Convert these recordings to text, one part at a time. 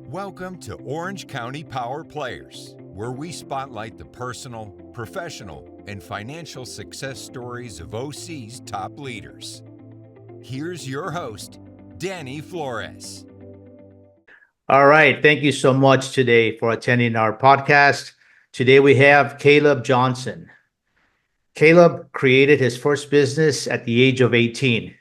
Welcome to Orange County Power Players, where we spotlight the personal, professional, and financial success stories of OC's top leaders. Here's your host, Danny Flores. All right. Thank you so much today for attending our podcast. Today we have Caleb Johnson. Caleb created his first business at the age of 18.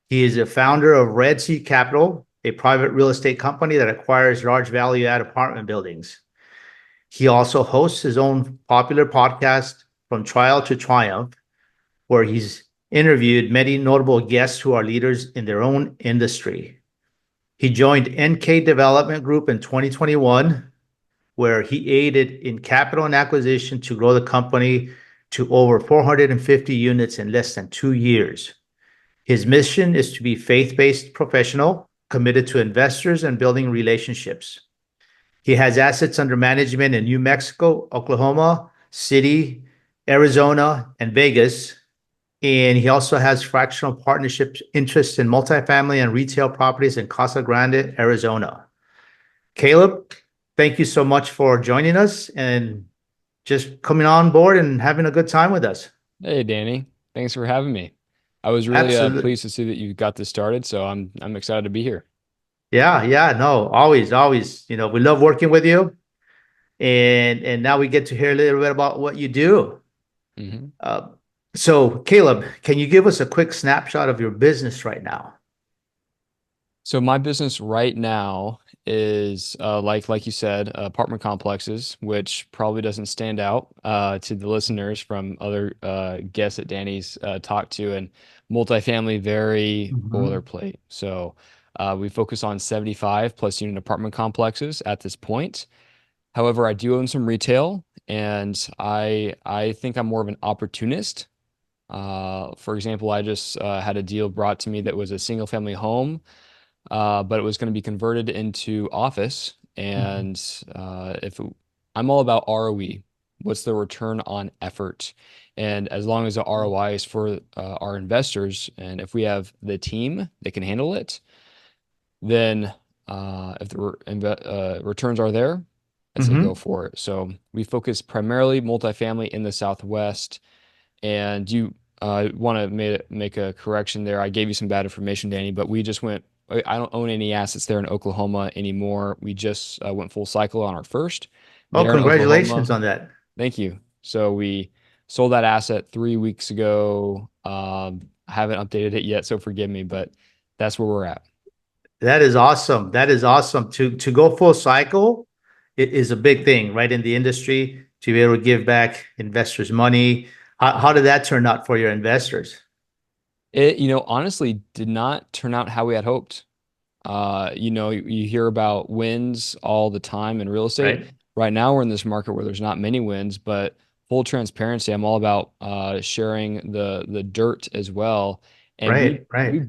He is a founder of Red Sea Capital, a private real estate company that acquires large value-add apartment buildings. He also hosts his own popular podcast, From Trial to Triumph, where he's interviewed many notable guests who are leaders in their own industry. He joined NK Development Group in 2021, where he aided in capital and acquisition to grow the company to over 450 units in less than 2 years. His mission is to be faith-based professional, committed to investors and building relationships. He has assets under management in New Mexico, Oklahoma City, Arizona, and Vegas. And he also has fractional partnership interests in multifamily and retail properties in Casa Grande, Arizona. Caleb, thank you so much for joining us and just coming on board and having a good time with us. Hey, Danny. Thanks for having me. I was really Absolutely. pleased to see that you got this started, so I'm excited to be here. Yeah, no, always. We love working with you, and now we get to hear a little bit about what you do. hmm Uh, so, Caleb, can you give us a quick snapshot of your business right now? So my business right now is like you said, apartment complexes, which probably doesn't stand out to the listeners from other guests that Danny's talked to, and multifamily very Mhm. boilerplate. So we focus on 75 plus unit apartment complexes at this point. However, I do own some retail, and I think I'm more of an opportunist. For example, I just had a deal brought to me that was a single family home, but it was going to be converted into office. Mhm. And I'm all about ROE, what's the return on effort? And as long as the ROI is for our investors, and if we have the team that can handle it, then if the returns are there, I say go Mhm. for it. So we focus primarily multifamily in the Southwest. And you want to make a correction there. I gave you some bad information, Danny, but we just went. I don't own any assets there in Oklahoma anymore. We just went full cycle on our first Oh, there in congratulations Oklahoma. on that. Thank you. So we sold that asset 3 weeks ago. I haven't updated it yet, so forgive me, but that's where we're at. That is awesome. That is awesome. To go full cycle, it is a big thing, right, in the industry to be able to give back investors money. How did that turn out for your investors? It, honestly did not turn out how we had hoped. You hear about wins all the time in real estate. Right, Right now, we're in this market where there's not many wins, but full transparency, I'm all about sharing the dirt as well. And we right.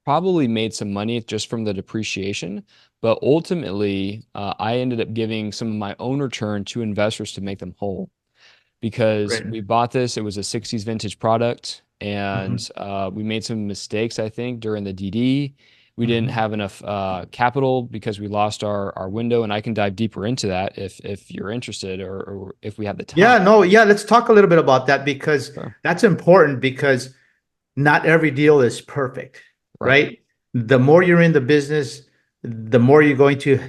probably made some money just from the depreciation, but ultimately, I ended up giving some of my own return to investors to make them whole because Right. we bought this. It was a 60s vintage product, Mhm. and we made some mistakes, I think, during the DD. We didn't Mhm. have enough capital because we lost our window, and I can dive deeper into that if you're interested or if we have the Yeah, time. no, yeah, let's talk a little bit about that because Sure. that's important because not every deal is perfect, Right. right? The more you're in the business, the more you're going to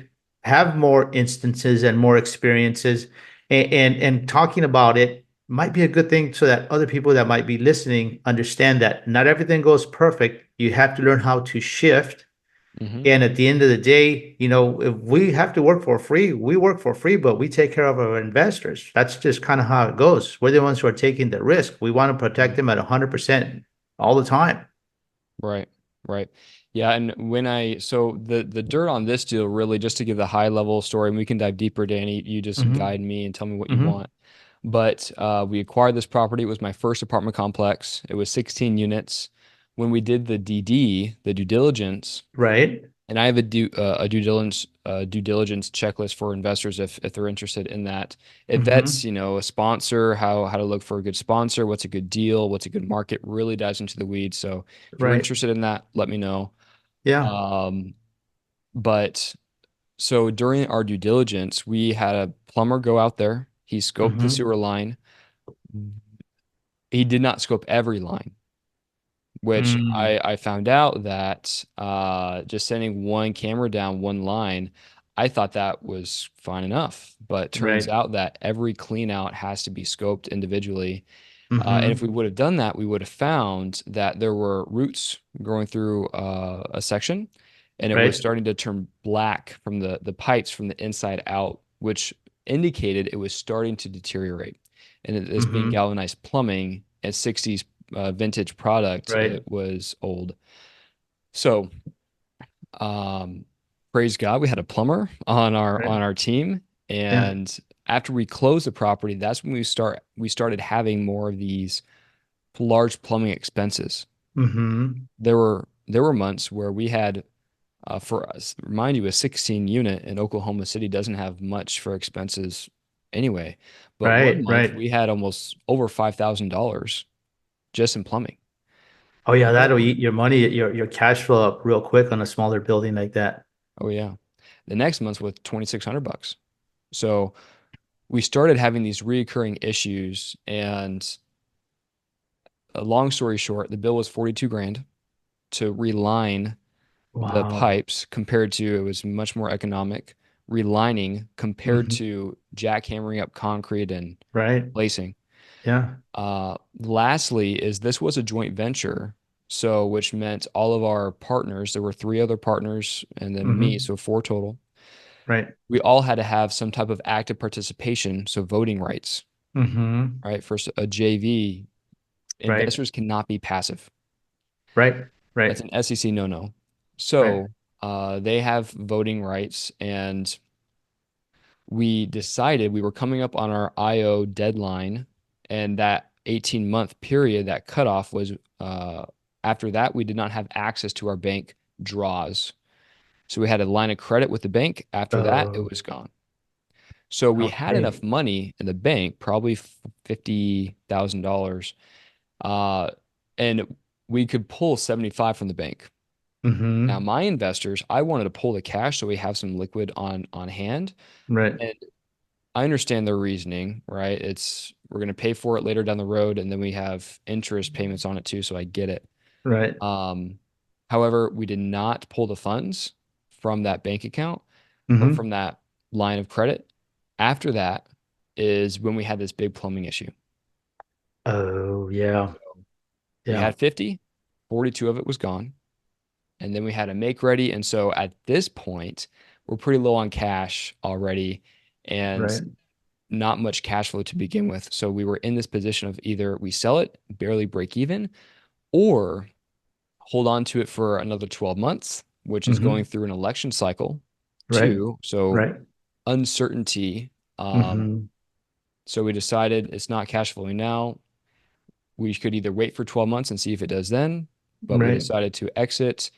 have more instances and more experiences. And talking about it might be a good thing so that other people that might be listening understand that not everything goes perfect. You have to learn how to shift. hmm And at the end of the day, if we have to work for free, we work for free, but we take care of our investors. That's just kind of how it goes. We're the ones who are taking the risk. We want to protect them at 100% all the time. Right, right. Yeah, and so the dirt on this deal really just to give the high level story, and we can dive deeper, Danny. You just Hmm. guide me and tell me what you Hmm. want. But we acquired this property. It was my first apartment complex. It was 16 units. When we did the DD, the due diligence, Right. and I have a due diligence checklist for investors if they're interested in that. It vets, Hmm. a sponsor, how to look for a good sponsor, what's a good deal, what's a good market, really dives into the weeds. So if you're Right. interested in that, let me know. Yeah. Um, but So during our due diligence, we had a plumber go out there. He scoped the Mm-hmm. sewer line. He did not scope every line, which Mm, I found out that just sending one camera down one line, I thought that was fine enough. But turns right. out that every clean out has to be scoped individually. And if we Mm-hmm. would have done that, we would have found that there were roots growing through a section, and it was Right. starting to turn black from the pipes from the inside out, which indicated it was starting to deteriorate. And this being Mm-hmm. galvanized plumbing and 60s vintage product, Right. it was old. So, um, praise God, we had a plumber on our Right. team, Yeah. and after we closed the property, that's when we started having more of these large plumbing expenses. Mm-hmm. There were months where we had for us, remind you, a 16 unit in Oklahoma City doesn't have much for expenses anyway. But one Right. month Right. we had almost over $5,000 just in plumbing. Oh yeah, Another that'll month, eat your money, your cash flow up real quick on a smaller building like that. oh yeah, the next month with 2,600 bucks. So we started having these reoccurring issues, and a long story short, the bill was 42 grand to reline the Wow. pipes compared to it was much more economic relining compared Mm-hmm. to jackhammering up concrete and Right. placing. Yeah. Lastly, is this was a joint venture, so which meant all of our partners, there were three other partners and then me, Mm-hmm. so four total. Right. We all had to have some type of active participation, so voting rights, Mm-hmm. right? For a JV, Right. investors cannot be passive. Right. That's Right. an SEC no-no. Right. So they have voting rights, and we decided we were coming up on our IO deadline, and that 18-month period, that cutoff was after that, we did not have access to our bank draws. So we had a line of credit with the bank. After that, it Oh, was gone. So we had okay. enough money in the bank, probably $50,000, uh, and we could pull 75 from the bank. Now, Mm-hmm. my investors, I wanted to pull the cash so we have some liquid on hand. Right. And I understand their reasoning, right? It's we're going to pay for it later down the road, and then we have interest payments on it too, so I get it. Right. Um, However, we did not pull the funds from that bank account or Mm-hmm. from that line of credit. After that is when we had this big plumbing issue. Oh, yeah. We Yeah. had 50, 42 of it was gone, and then we had a make ready. And so at this point, we're pretty low on cash already and Right. not much cash flow to begin with. So we were in this position of either we sell it, barely break even, or hold on to it for another 12 months, which is going Mm-hmm. through an election cycle Right. too. So Right. uncertainty. Mm-hmm. So we decided it's not cash flowing now. We could either wait for 12 months and see if it does then, but we Right. decided to exit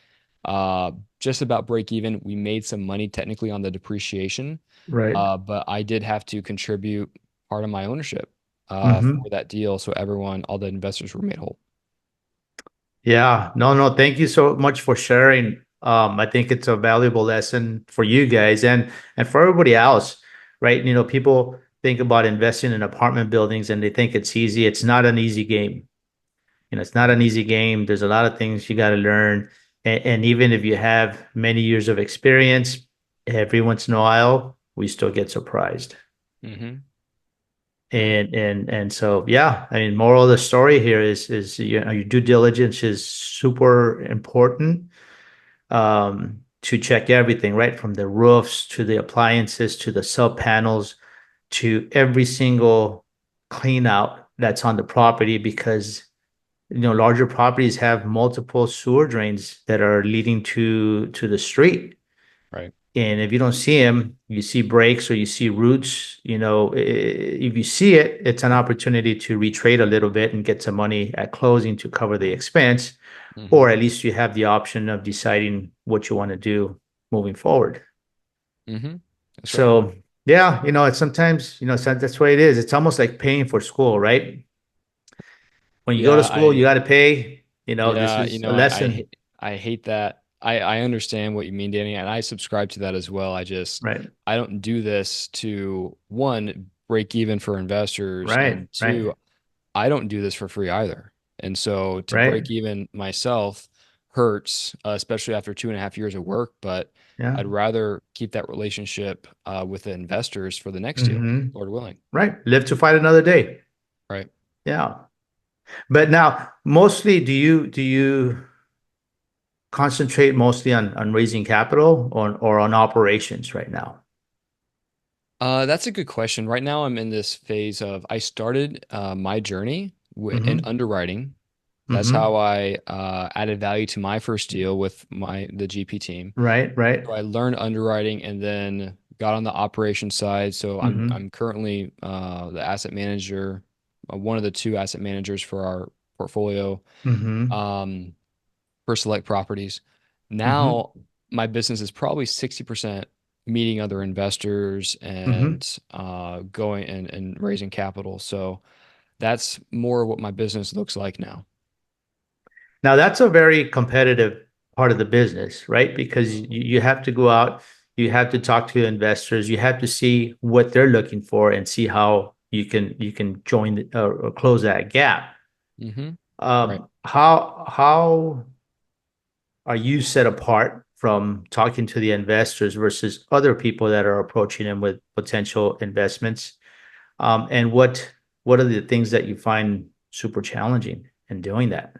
uh, just about break even. We made some money technically on the depreciation, Right. but I did have to contribute part of my ownership for Mm-hmm. that deal. So everyone, all the investors were made whole. Yeah, no, no, thank you so much for sharing. I think it's a valuable lesson for you guys and for everybody else, right? You know, people think about investing in apartment buildings and they think it's easy. It's not an easy game. You know, it's not an easy game. There's a lot of things you got to learn. And even if you have many years of experience, every once in a while, we still get surprised. Hmm. Hmm. And so yeah, I mean, moral of the story here is you know your due diligence is super important to check everything, right? From the roofs to the appliances to the sub panels to every single clean out that's on the property because you know larger properties have multiple sewer drains that are leading to the street. Right. And if you don't see them, you see breaks or you see roots, you know, if you see it, it's an opportunity to retrade a little bit and get some money at closing to cover the expense, or Hmm. at least you have the option of deciding what you want to do moving forward. Hmm. That's right. So, yeah, you know, it's sometimes, you know, that's the way it is. It's almost like paying for school, right? When you go to Yeah, school, you got to pay. You know, this yeah, is a lesson. I hate that. I understand what you mean, Danny, and I subscribe to that as well. Right. I don't do this to one, break even for investors, Right. and Right. two, I don't do this for free either. And so to Right. break even myself hurts, especially after 2.5 years of work, but Yeah. I'd rather keep that relationship with the investors for the next deal, Mm-hmm. Lord willing. Right. Live to fight another day. Right. Yeah. But now, mostly, do you concentrate mostly on raising capital or on operations right now? That's a good question. Right now, I'm in this phase of I started my journey in Mm-hmm. underwriting. That's Mm-hmm. how I added value to my first deal with the GP team. Right. Right. So I learned underwriting and then got on the operation side. So Mm-hmm. I'm currently the asset manager, one of the two asset managers for our portfolio Mm-hmm. um, for select properties. Mm-hmm. Now my business is probably 60% meeting other investors Mm-hmm. and going and raising capital. So that's more what my business looks like now. Now that's a very competitive part of the business, right? Because you have to go out, you have to talk to investors, you have to see what they're looking for and see how you can join or close that gap. Hmm. Right. How are you set apart from talking to the investors versus other people that are approaching them with potential investments? And what are the things that you find super challenging in doing that?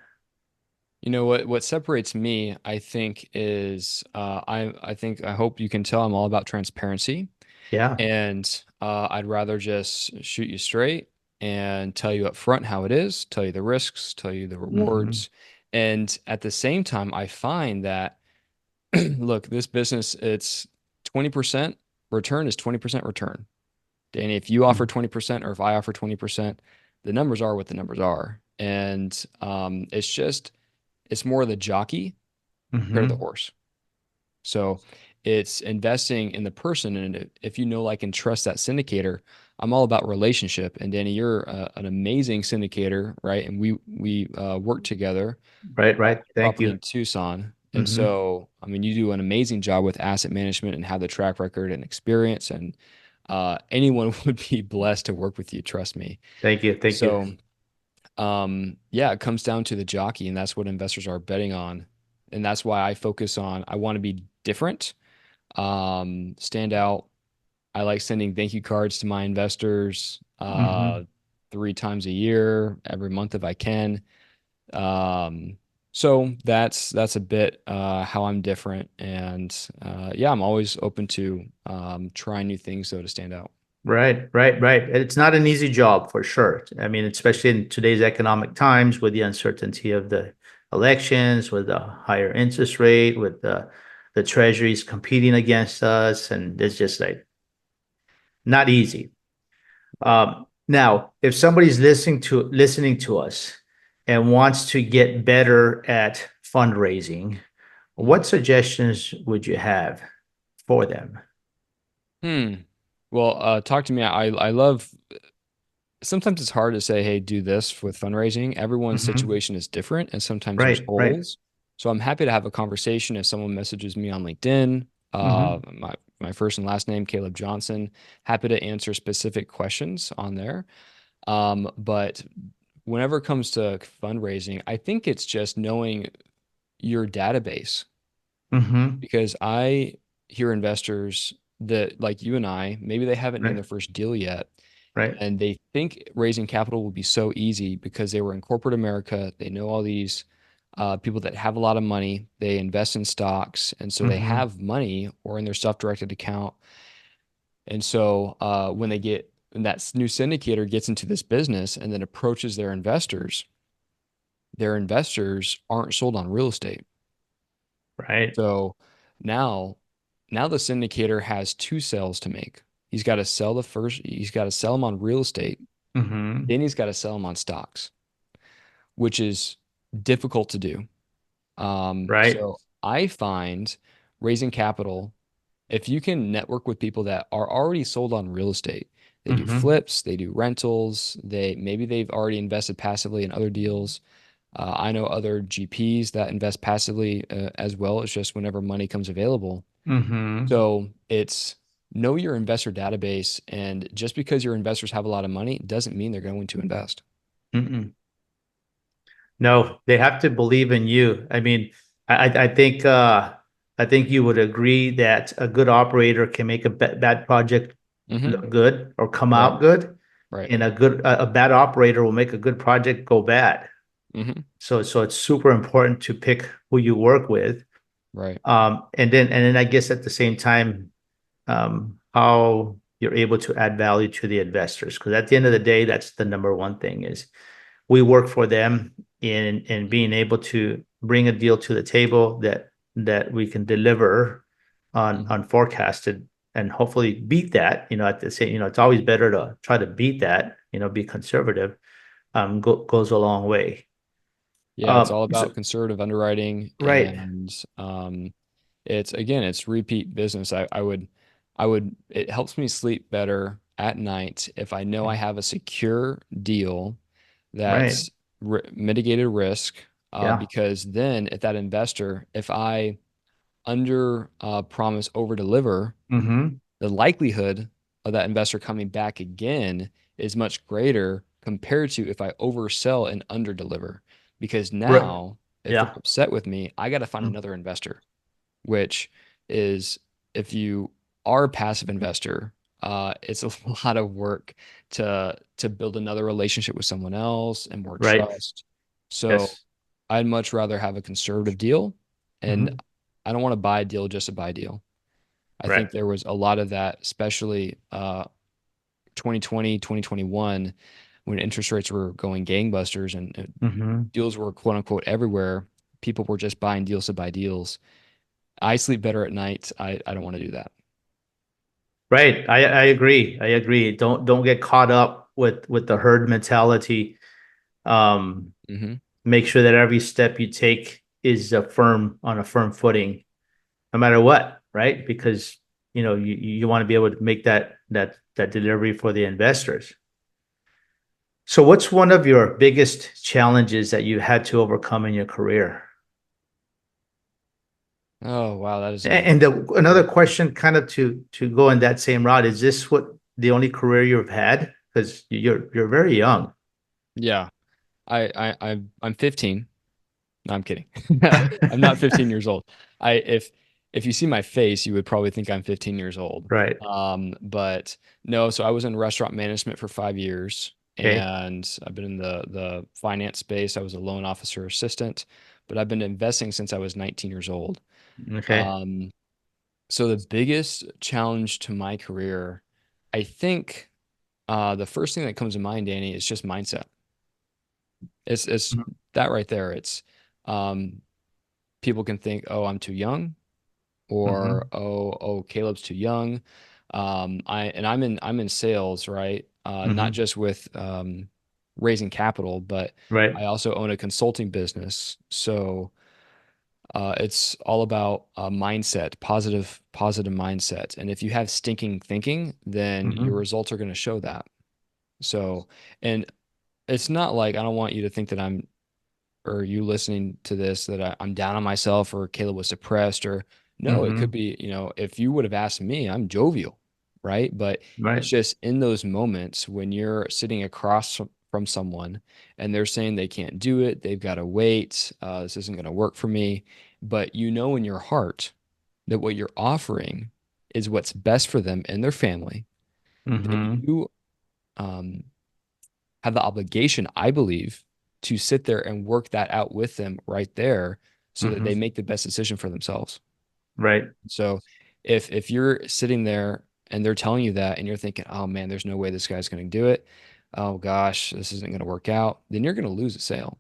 You know what separates me, I think, is I hope you can tell I'm all about transparency. Yeah. And I'd rather just shoot you straight and tell you up front how it is, tell you the risks, tell you the Hmm. rewards. And at the same time, I find that, look, this business, it's 20% return is 20% return. And if you offer 20% or if I offer 20%, the numbers are what the numbers are. And it's more of the jockey compared to the Hmm. horse. So it's investing in the person. And if you know, like, and trust that syndicator, I'm all about relationship. And Danny, you're an amazing syndicator, right? And we work together Right, right. Thank property you. in Tucson. And Hmm. so, I mean, you do an amazing job with asset management and have the track record and experience. And anyone would be blessed to work with you, trust me. Thank you. Thank you. So, yeah, it comes down to the jockey, and that's what investors are betting on. And that's why I focus on, I want to be different, stand out. I like sending thank you cards to my investors 3 times a year, every month if I can. Um, so that's a bit how I'm different. And yeah, I'm always open to trying new things though to stand out. Right, right, right. It's not an easy job for sure. I mean, especially in today's economic times with the uncertainty of the elections, with the higher interest rate, with the treasuries competing against us, and it's just like not easy. Now, if somebody's listening to us and wants to get better at fundraising, Mhm. what suggestions would you have for them? Hmm. Well, talk to me. I love sometimes it's hard to say, hey, do this with fundraising. Everyone's Hmm. situation is different, and sometimes there's Right, right. holes. So I'm happy to have a conversation if someone messages me on LinkedIn. Hmm. My first and last name, Caleb Johnson. Happy to answer specific questions on there. But whenever it comes to fundraising, I think it's just knowing your database Hmm. because I hear investors that, like you and I, maybe they haven't named Right, their first deal yet, right. and they think raising capital will be so easy because they were in corporate America. They know all these people that have a lot of money. They invest in stocks, and so they Hmm. have money or in their self-directed account. And so when that new syndicator gets into this business and then approaches their investors aren't sold on real estate. Right. So now, now the syndicator has two sales to make. He's got to sell them on real estate. Hmm. Then he's got to sell them on stocks, which is difficult to do. Right. So I find raising capital, if you can network with people that are already sold on real estate, they do Hmm. flips, they do rentals, maybe they've already invested passively in other deals. I know other GPs that invest passively as well. It's just whenever money comes available. Mm-hmm. So it's know your investor database, and just because your investors have a lot of money doesn't mean they're going to invest. Mm-mm. No, they have to believe in you. I mean, I think you would agree that a good operator can make a bad project Hmm. look good or come Right, out good, right. and a bad operator will make a good project go bad. Hmm. So it's super important to pick who you work with. Right. And then I guess at the same time, how you're able to add value to the investors. Because at the end of the day, that's the number one thing is we work for them in being able to bring a deal to the table that we can deliver Hmm. on forecasted and hopefully beat that. At the same, it's always better to try to beat that. Be conservative. Goes a long way. Yeah, it's all So about conservative underwriting, right. and it's again, it's repeat business. It helps me sleep better at night if I know I have a secure deal Right. that's mitigated risk. Yeah. Because then, if I under promise, over deliver, Mm-hmm. the likelihood of that investor coming back again is much greater compared to if I oversell and underdeliver. Because Right. now, if they're Yeah. upset with me, I got to find Mm. another investor, which is if you are a passive investor, it's a lot of work to build another relationship with someone else and more Right. trust. So Yes. I'd much rather have a conservative deal, and Mm-hmm. I don't want to buy a deal just to buy a deal. I think Right. there was a lot of that, especially 2020, 2021, when interest rates were going gangbusters and Mm-hmm. deals were quote unquote everywhere. People were just buying deals to buy deals. I sleep better at night. I don't want to do that. Right. I agree. I agree. Don't get caught up with the herd mentality. Um, Hmm. Make sure that every step you take is on a firm footing, no matter what, right? Because you want to be able to make that delivery for the investors. So what's one of your biggest challenges that you had to overcome in your career? Oh, wow. That is And another great. question, kind of to go in that same route, is this what the only career you've had? Because you're very young. Yeah. I'm 15. No, I'm kidding. I'm not 15 years old. I if you see my face, you would probably think I'm 15 years old. Right. But no, so I was in restaurant management for 5 years, Okay. and I've been in the finance space. I was a loan officer assistant, but I've been investing since I was 19 years old. Okay. Um, so the biggest challenge to my career, I think, the first thing that comes to mind, Danny, is just mindset. It's that right there. It's um, people can think, oh, I'm too young, or Mm-hmm. oh, Caleb's too young. I'm in sales, right? Not Mm-hmm. just with raising capital, but Right. I also own a consulting business. So it's all about mindset, positive mindset. And if you have stinking thinking, then your Mm-hmm. results are going to show that. So, and it's not like I don't want you to think that I'm or you listening to this that I'm down on myself or Caleb was depressed or no, it could Mm-hmm. be, if you would have asked me, I'm jovial, right? But it's Right. just in those moments when you're sitting across from someone and they're saying they can't do it, they've got to wait, this isn't going to work for me. But you know in your heart that what you're offering is what's best for them and their family, then Mm-hmm. you um, have the obligation, I believe, to sit there and work that out with them right there so that they Mm-hmm. make the best decision for themselves. Right. So if you're sitting there and they're telling you that and you're thinking, "Oh man, there's no way this guy's going to do it. Oh gosh, this isn't going to work out." Then you're going to lose a sale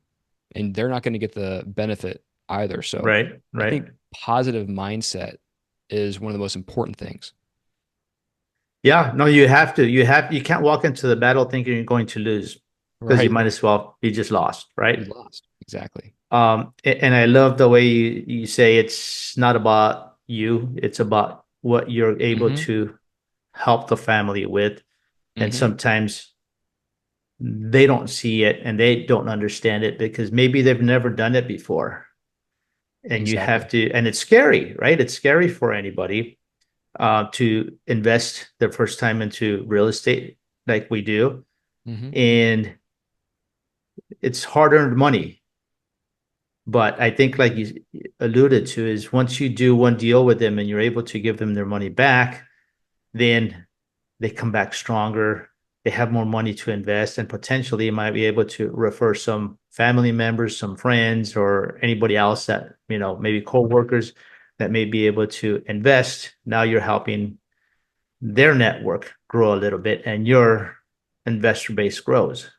and they're not going to get the benefit either. So Right. I Right. think positive mindset is one of the most important things. Yeah. No, you have to. You can't walk into the battle thinking you're going to lose because you Right. might as well be just lost, You right? lost. Exactly. And I love the way you say it's not about you, it's about what you're able Hmm. to help the family with. And Hmm. sometimes they don't see it and they don't understand it because maybe they've never done it before. And you have Exactly. to, and it's scary, right? It's scary for anybody to invest their first time into real estate like we do. Hmm. And it's hard earned money. But I think, like you alluded to, is once you do one deal with them and you're able to give them their money back, then they come back stronger. They have more money to invest and potentially might be able to refer some family members, some friends, or anybody else that, maybe co-workers that may be able to invest. Now you're helping their network grow a little bit and your investor base grows.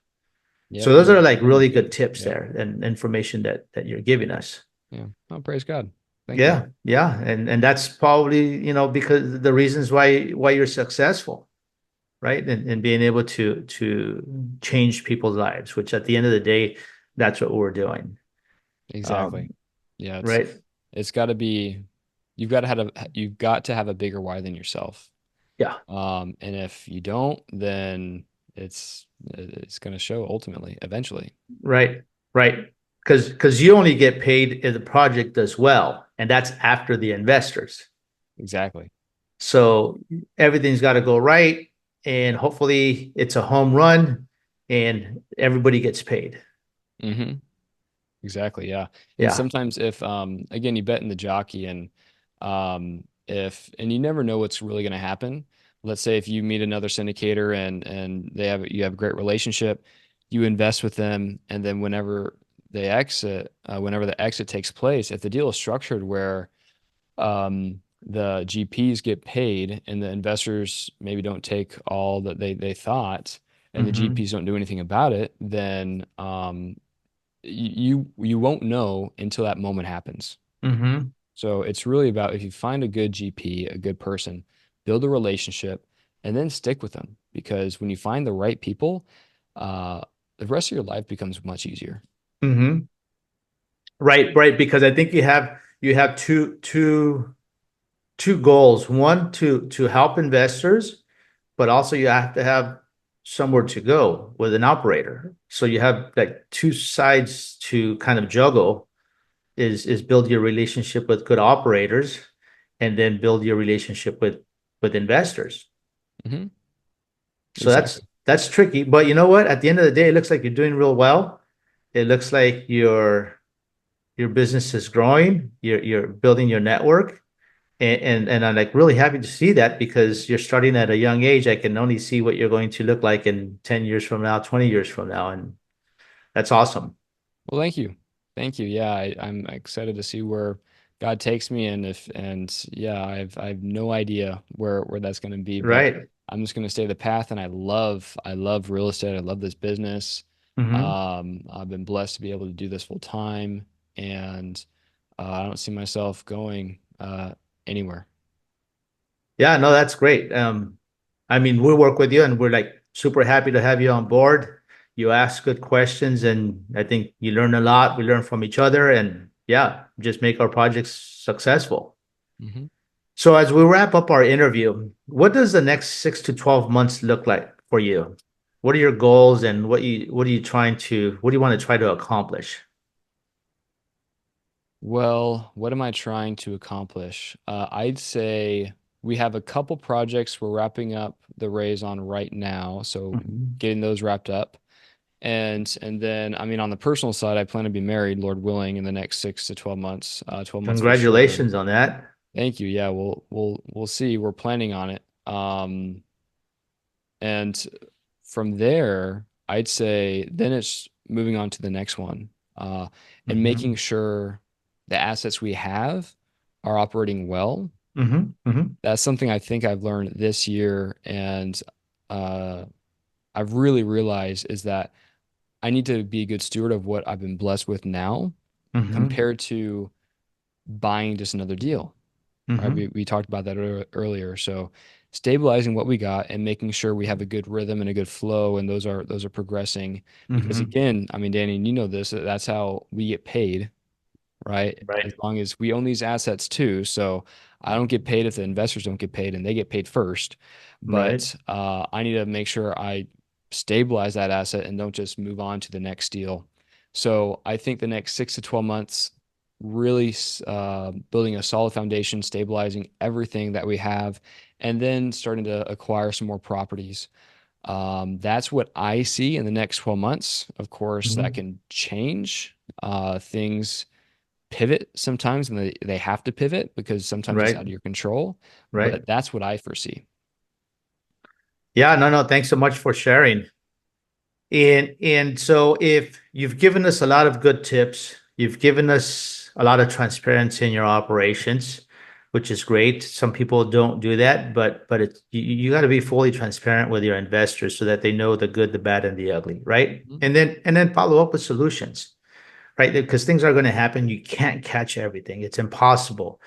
So Yep. those are like You're in really good. good tips Yep. there and information that you're giving us. Yeah. Oh, praise God. Thank you. Yeah, yeah. And that's probably, because the reasons why you're successful, right? And being able to change people's lives, which at the end of the day, that's what we're doing. Exactly. Um, Yeah. right? It's got to be, you've got to have a bigger why than yourself. Yeah, And if you don't, then it's going to show ultimately, eventually. right, right. Because you only get paid if the project does well, and that's after the investors. Exactly. So everything's got to go right, and hopefully it's a home run, and everybody gets paid. Hmm. Exactly. Yeah. And Yeah. sometimes if, again, you bet in the jockey and you never know what's really going to happen. Let's say if you meet another syndicator and you have a great relationship, you invest with them. And then whenever the exit takes place, if the deal is structured where, the GPs get paid and the investors maybe don't take all that they thought, and the Mm-hmm. GPs don't do anything about it, then, you won't know until that moment happens. Mm-hmm. So it's really about if you find a good GP, a good person, build a relationship, and then stick with them. Because when you find the right people, uh, the rest of your life becomes much easier. Mm-hmm. Right, right. Because I think you have two goals. One, to help investors, but also you have to have somewhere to go with an operator. So you have like two sides to kind of juggle is build your relationship with good operators and then build your relationship with investors. Hmm. So that's Exactly. that's tricky, but you know what? At the end of the day, it looks like you're doing real well. It looks like your business is growing. You're building your network. And I'm like really happy to see that because you're starting at a young age. I can only see what you're going to look like in 10 years from now, 20 years from now. And that's awesome. Well, thank you. Thank you. Yeah, I'm excited to see where God takes me and yeah, I have no idea where that's going to be, but Right. I'm just going to stay the path and I love real estate. I love this business. Hmm. I've been blessed to be able to do this full time and I don't see myself going anywhere. Yeah, no, that's great. I mean, we work with you and we're like super happy to have you on board. You ask good questions and I think you learn a lot. We learn from each other and yeah, just make our projects successful. Hmm. So as we wrap up our interview, what does the next 6 to 12 months look like for you? What are your goals and what do you want to try to accomplish? Well, what am I trying to accomplish? I'd say we have a couple projects we're wrapping up the raise on right now, so Mhm. getting those wrapped up. And then, I mean, on the personal side, I plan to be married, Lord willing, in the next 6 to 12 months. 12 months for sure. Congratulations on that. Thank you. Yeah, we'll see. We're planning on it. And from there, I'd say then it's moving on to the next one, and making Hmm. sure the assets we have are operating well. Hmm. Hmm. That's something I think I've learned this year, and uh, I've really realized is that I need to be a good steward of what I've been blessed with now Hmm. compared to buying just another deal. Right? Hmm. We talked about that earlier. So stabilizing what we got and making sure we have a good rhythm and a good flow, and those are progressing. Because Hmm. again, I mean, Danny, and you know this, that's how we get paid, right? As Right. long as we own these assets too. So I don't get paid if the investors don't get paid, and they get paid first. Right. But I need to make sure I stabilize that asset and don't just move on to the next deal. So I think the next 6 to 12 months, really building a solid foundation, stabilizing everything that we have, and then starting to acquire some more properties. That's what I see in the next 12 months. Of course, that can change. Things pivot sometimes, and they have to pivot because sometimes it's out Right. of your control. Right. But that's what I foresee. Yeah, no, thanks so much for sharing. And so if you've given us a lot of good tips, you've given us a lot of transparency in your operations, which is great. Some people don't do that, but it's you got to be fully transparent with your investors so that they know the good, the bad, and the ugly, right? Mhm. And then follow up with solutions, right? Because things are going to happen. You can't catch everything. It's impossible.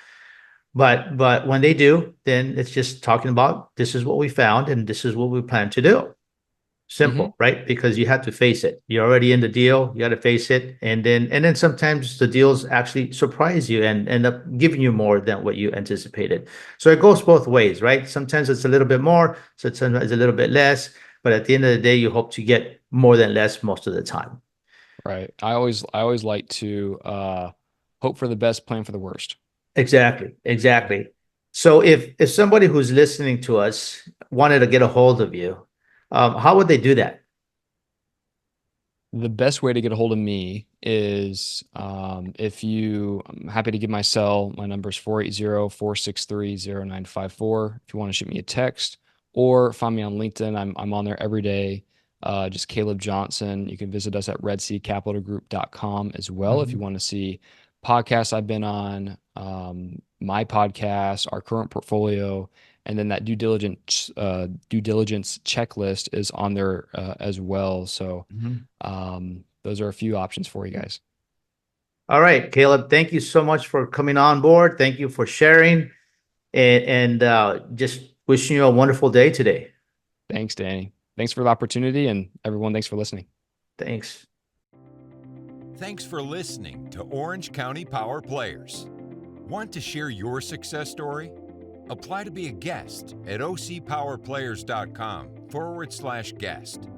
But when they do, then it's just talking about this is what we found and this is what we plan to do. Mhm. Simple, right? Because you have to face it. You're already in the deal. You got to face it, and then sometimes the deals actually surprise you and end up giving you more than what you anticipated. So it goes both ways, right? Sometimes it's a little bit more, so sometimes it's a little bit less. But at the end of the day, you hope to get more than less most of the time. Right. I always like to hope for the best, plan for the worst. Exactly, exactly. So if somebody who's listening to us wanted to get a hold of you, how would they do that? The best way to get a hold of me is I'm happy to give my cell. My number is 480-463-0954. If you want to shoot me a text or find me on LinkedIn, I'm on there every day. Just Caleb Johnson. You can visit us at redseacapitalgroup.com as well if you Mhm. want to see podcasts I've been on, my podcast, our current portfolio, and then that due diligence checklist is on there as well. So Mhm. those are a few options for you guys. All right, Caleb, thank you so much for coming on board. Thank you for sharing and just wishing you a wonderful day today. Thanks, Danny. Thanks for the opportunity, and everyone, thanks for listening. Thanks. Thanks for listening to Orange County Power Players. Want to share your success story? Apply to be a guest at ocpowerplayers.com/guest.